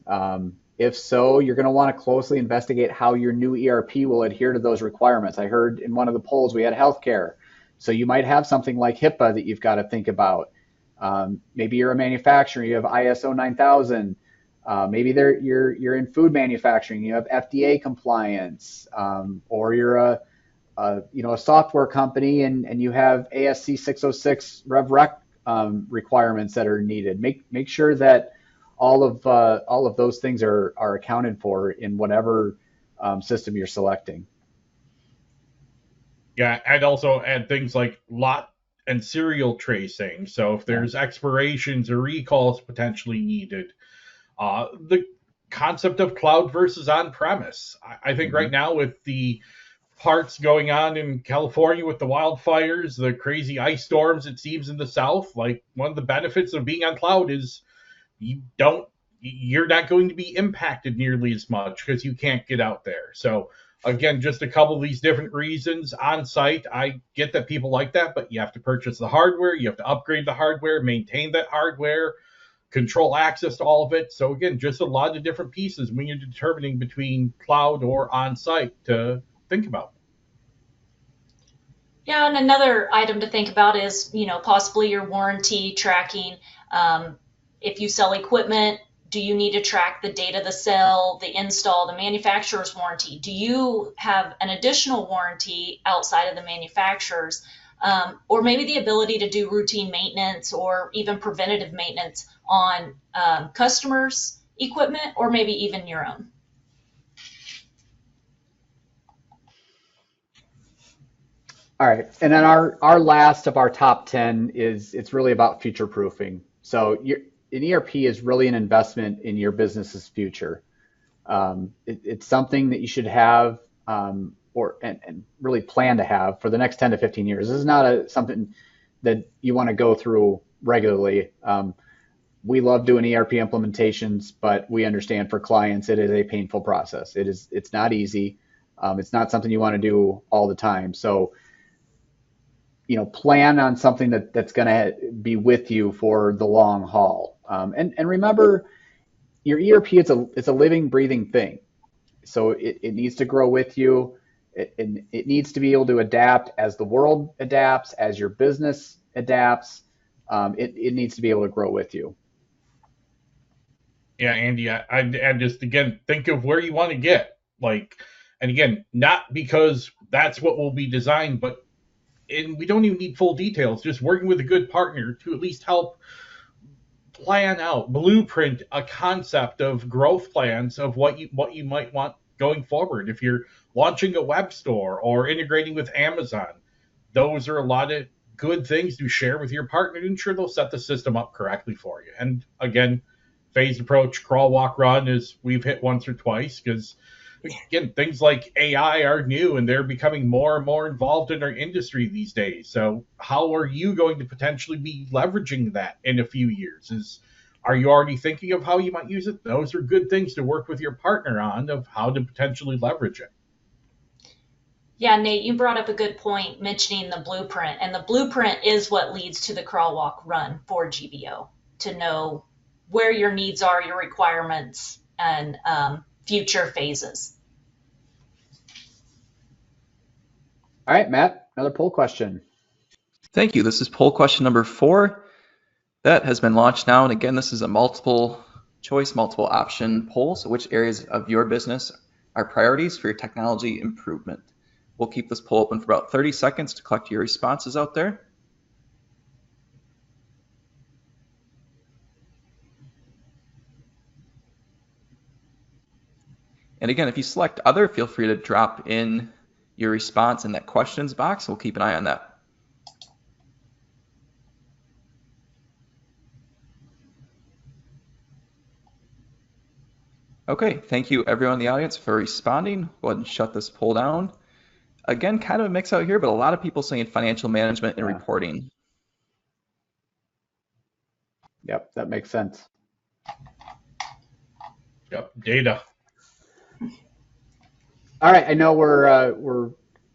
Speaker 2: If so, you're going to want to closely investigate how your new ERP will adhere to those requirements. I heard in one of the polls we had healthcare. So you might have something like HIPAA that you've got to think about. Maybe you're a manufacturer, you have ISO 9000. Maybe you're in food manufacturing, you have FDA compliance, or you're a software company and you have ASC 606 RevRec requirements that are needed. Make sure that all of those things are accounted for in whatever system you're selecting.
Speaker 3: Yeah, I'd also add things like lot and serial tracing. So if there's expirations or recalls potentially needed, the concept of cloud versus on-premise. I think right now with the parts going on in California with the wildfires, the crazy ice storms it seems in the south, like one of the benefits of being on cloud is you're not going to be impacted nearly as much because you can't get out there. So again, just a couple of these different reasons on site. I get that people like that, but you have to purchase the hardware, you have to upgrade the hardware, maintain that hardware, control access to all of it. So again, just a lot of different pieces when you're determining between cloud or on site to think about.
Speaker 4: Yeah, and another item to think about is, possibly your warranty tracking. If you sell equipment, do you need to track the date of the sale, the install, the manufacturer's warranty? Do you have an additional warranty outside of the manufacturer's or maybe the ability to do routine maintenance or even preventative maintenance on customers' equipment, or maybe even your own.
Speaker 2: All right, and then our last of our top 10 is it's really about future proofing. So an ERP is really an investment in your business's future. It's something that you should have and really plan to have for the next 10 to 15 years. This is not something that you want to go through regularly. We love doing ERP implementations, but we understand for clients it is a painful process. It's not easy. It's not something you want to do all the time. So plan on something that's going to be with you for the long haul. And remember, your ERP is a living, breathing thing. So it needs to grow with you. It needs to be able to adapt as the world adapts, as your business adapts. It needs to be able to grow with you.
Speaker 3: Yeah, Andy, I just, again, think of where you want to get. And again, not because that's what will be designed, but and we don't even need full details, just working with a good partner to at least help plan out, blueprint a concept of growth plans of what you might want going forward. If you're launching a web store or integrating with Amazon, those are a lot of good things to share with your partner to ensure they'll set the system up correctly for you. And again, phased approach, crawl, walk, run, is we've hit once or twice, because again, things like AI are new and they're becoming more and more involved in our industry these days. So how are you going to potentially be leveraging that in a few years? Are you already thinking of how you might use it? Those are good things to work with your partner on, of how to potentially leverage it.
Speaker 4: Yeah, Nate, you brought up a good point mentioning the blueprint. And the blueprint is what leads to the crawl, walk, run for GVO, to know where your needs are, your requirements, and future phases.
Speaker 2: All right, Matt, another poll question.
Speaker 1: Thank you. This is poll question number 4. That has been launched now. And again, this is a multiple choice, multiple option poll. So which areas of your business are priorities for your technology improvement? We'll keep this poll open for about 30 seconds to collect your responses out there. And again, if you select other, feel free to drop in your response in that questions box. We'll keep an eye on that. Okay, thank you everyone in the audience for responding. Go ahead and shut this poll down. Again, kind of a mix out here, but a lot of people saying financial management and reporting.
Speaker 2: Yep, that makes sense.
Speaker 3: Yep, data.
Speaker 2: All right, I know we're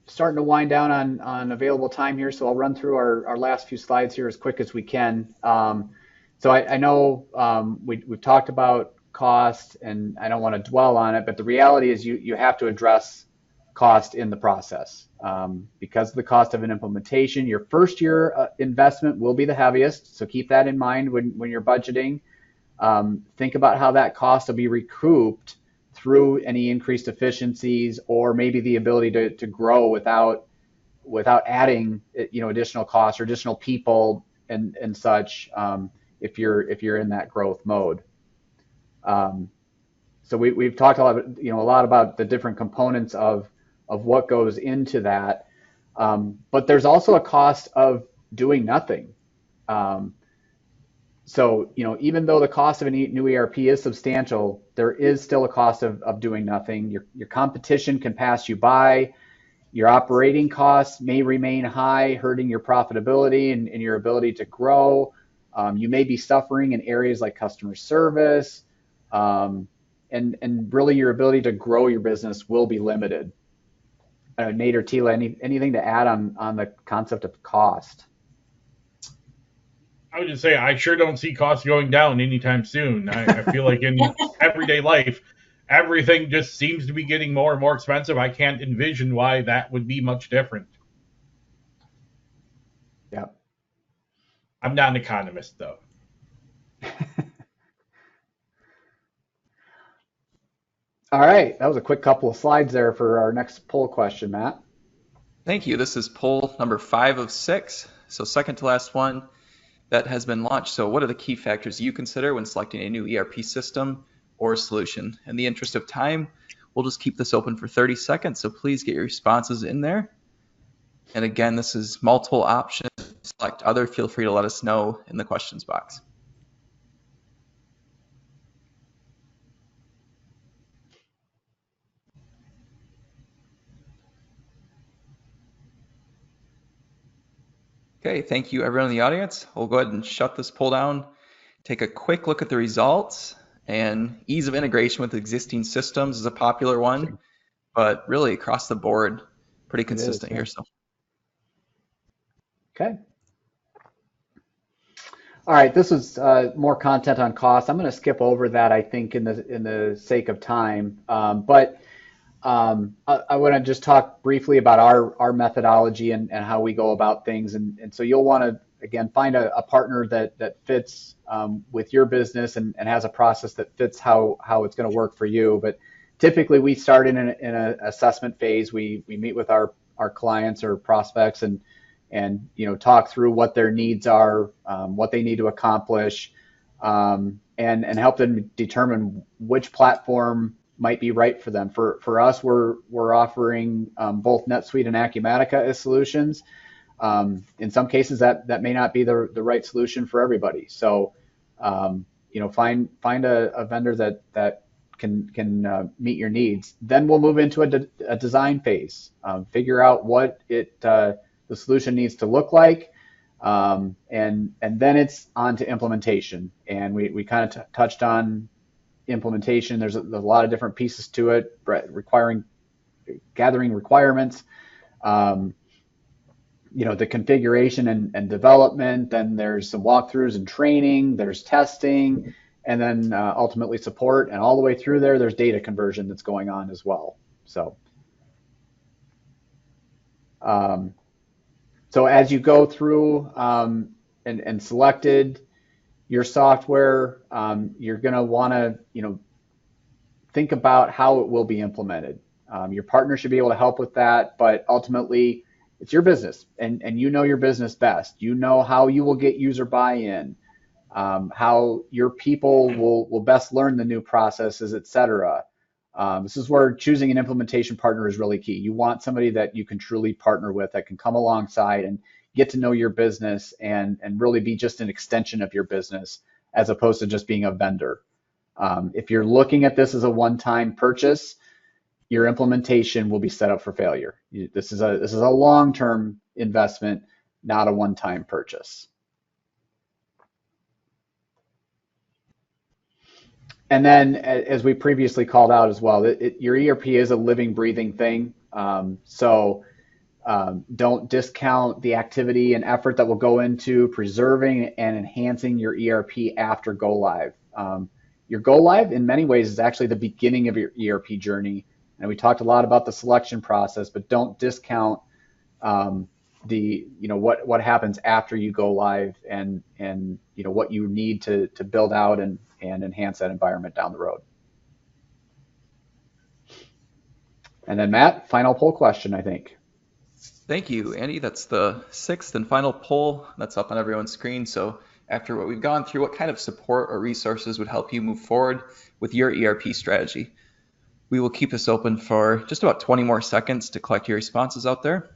Speaker 2: starting to wind down on available time here, so I'll run through our last few slides here as quick as we can. So I know we've talked about cost, and I don't want to dwell on it, but the reality is you have to address cost in the process. Because of the cost of an implementation, your first year investment will be the heaviest, so keep that in mind when you're budgeting. Think about how that cost will be recouped through any increased efficiencies, or maybe the ability to grow without adding additional costs or additional people and such, if you're in that growth mode. So we've talked a lot about the different components of what goes into that, but there's also a cost of doing nothing. So, even though the cost of a new ERP is substantial, there is still a cost of doing nothing. Your competition can pass you by. Your operating costs may remain high, hurting your profitability and your ability to grow. You may be suffering in areas like customer service, and really your ability to grow your business will be limited. Nate or Tila, anything to add on the concept of cost?
Speaker 3: I would just say I sure don't see costs going down anytime soon. I feel like in everyday life, everything just seems to be getting more and more expensive. I can't envision why that would be much different.
Speaker 2: Yeah.
Speaker 3: I'm not an economist, though.
Speaker 2: All right, that was a quick couple of slides there for our next poll question, Matt.
Speaker 1: Thank you. This is poll number 5 of 6, so second to last one that has been launched. So what are the key factors you consider when selecting a new ERP system or solution? In the interest of time, we'll just keep this open for 30 seconds, so please get your responses in there. And again, this is multiple options. Select other. Feel free to let us know in the questions box. Okay, thank you everyone in the audience. We'll go ahead and shut this poll down, take a quick look at the results, and ease of integration with existing systems is a popular one, but really across the board, pretty consistent here. So.
Speaker 2: Okay. All right, this is more content on cost. I'm going to skip over that, I think, in the sake of time. But I want to just talk briefly about our methodology and how we go about things. And so you'll want to, again, find a partner that fits with your business and has a process that fits how it's going to work for you. But typically we start in an assessment phase. We meet with our clients or prospects and talk through what their needs are, what they need to accomplish, and help them determine which platform might be right for them. For us, we're offering both NetSuite and Acumatica as solutions. In some cases, that may not be the right solution for everybody. So, find a vendor that can meet your needs. Then we'll move into a design phase. Figure out what the solution needs to look like, and then it's on to implementation. And we kind of touched on implementation. There's a lot of different pieces to it, gathering requirements, the configuration and development. Then there's some walkthroughs and training. There's testing, and then ultimately support. And all the way through there's data conversion that's going on as well. So. So as you go through and selected your software, you're going to want to, think about how it will be implemented. Your partner should be able to help with that, but ultimately it's your business, and you know your business best. You know how you will get user buy-in, how your people will best learn the new processes, et cetera. This is where choosing an implementation partner is really key. You want somebody that you can truly partner with, that can come alongside and get to know your business and really be just an extension of your business as opposed to just being a vendor. If you're looking at this as a one-time purchase, your implementation will be set up for failure. This is a long-term investment, not a one-time purchase. And then, as we previously called out as well, your ERP is a living, breathing thing. So don't discount the activity and effort that will go into preserving and enhancing your ERP after go live. Your go live, in many ways, is actually the beginning of your ERP journey. And we talked a lot about the selection process, but don't discount what happens after you go live and what you need to build out and enhance that environment down the road. And then Matt, final poll question, I think.
Speaker 1: Thank you, Andy. That's the 6th and final poll that's up on everyone's screen. So after what we've gone through, what kind of support or resources would help you move forward with your ERP strategy? We will keep this open for just about 20 more seconds to collect your responses out there.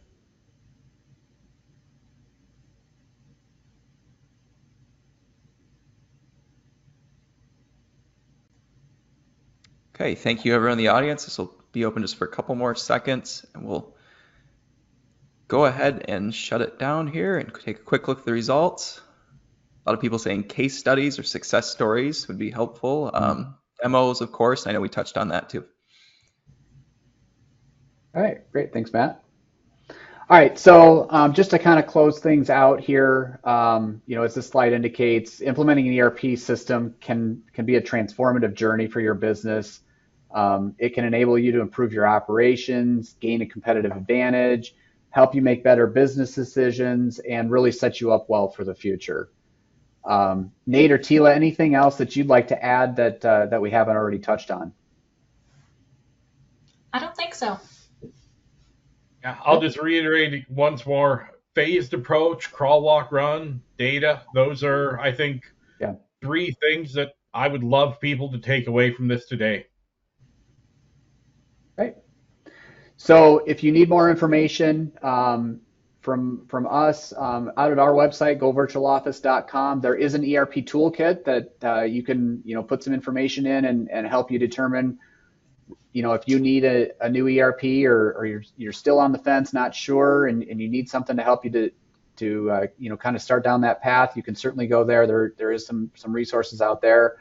Speaker 1: Okay, thank you everyone in the audience. This will be open just for a couple more seconds, and we'll go ahead and shut it down here and take a quick look at the results. A lot of people saying case studies or success stories would be helpful. Demos, of course. I know we touched on that too.
Speaker 2: All right, great. Thanks, Matt. All right, so just to kind of close things out here, as this slide indicates, implementing an ERP system can be a transformative journey for your business. It can enable you to improve your operations, gain a competitive advantage, help you make better business decisions, and really set you up well for the future. Nate or Tila, anything else that you'd like to add that we haven't already touched on?
Speaker 4: I don't think so.
Speaker 3: I'll just reiterate it once more. Phased approach, crawl, walk, run, data. Those are, I think,
Speaker 2: Yeah.
Speaker 3: 3 things that I would love people to take away from this today.
Speaker 2: Right. So if you need more information from us, out at our website, goVirtualOffice.com, there is an ERP toolkit that you can put some information in and help you determine if you need a new ERP or you're still on the fence, not sure, and you need something to help you to kind of start down that path. You can certainly go there. There is some resources out there.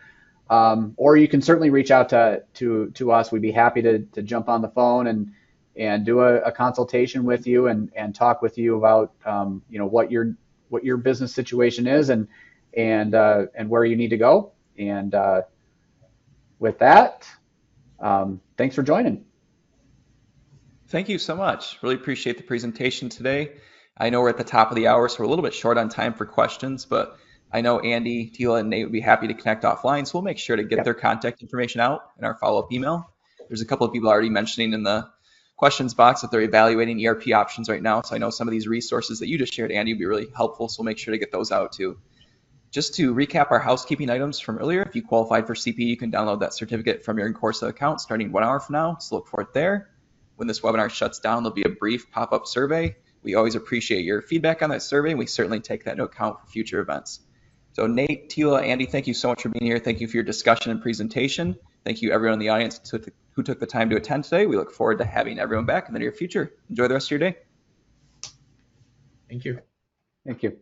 Speaker 2: Or you can certainly reach out to us. We'd be happy to jump on the phone and do a consultation with you and talk with you about what your business situation is and where you need to go. And with that, thanks for joining.
Speaker 1: Thank you so much. Really appreciate the presentation today. I know we're at the top of the hour, so we're a little bit short on time for questions, but I know Andy, Tila, and Nate would be happy to connect offline, so we'll make sure to get their contact information out in our follow-up email. There's a couple of people already mentioning in the questions box that they're evaluating ERP options right now, so I know some of these resources that you just shared, Andy, would be really helpful, so we'll make sure to get those out too. Just to recap our housekeeping items from earlier, if you qualified for CPA, you can download that certificate from your Incorsa account starting 1 hour from now, so look for it there. When this webinar shuts down, there'll be a brief pop-up survey. We always appreciate your feedback on that survey, and we certainly take that into account for future events. So Nate, Tila, Andy, thank you so much for being here. Thank you for your discussion and presentation. Thank you everyone in the audience who took the time to attend today. We look forward to having everyone back in the near future. Enjoy the rest of your day.
Speaker 3: Thank you.
Speaker 2: Thank you.